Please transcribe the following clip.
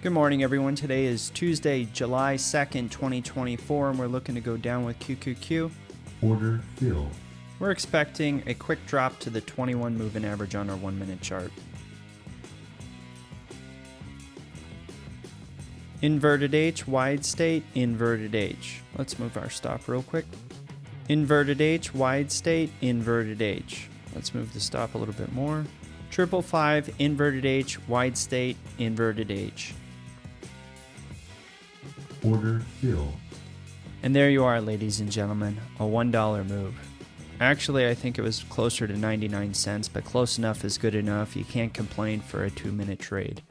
Good morning, everyone. Today is Tuesday, July 2nd, 2024, and we're looking to go down with QQQ. Order fill. We're expecting a quick drop to the 21 moving average on our 1 minute chart. Inverted H, wide state, inverted H. Let's move our stop real quick. Inverted H, wide state, inverted H. Let's move the stop a little bit more. 555, inverted H, wide state, inverted H. Order fill. And there you are, ladies and gentlemen, a $1 move. Actually, I think it was closer to 99 cents, but close enough is good enough. You can't complain for a 2-minute trade.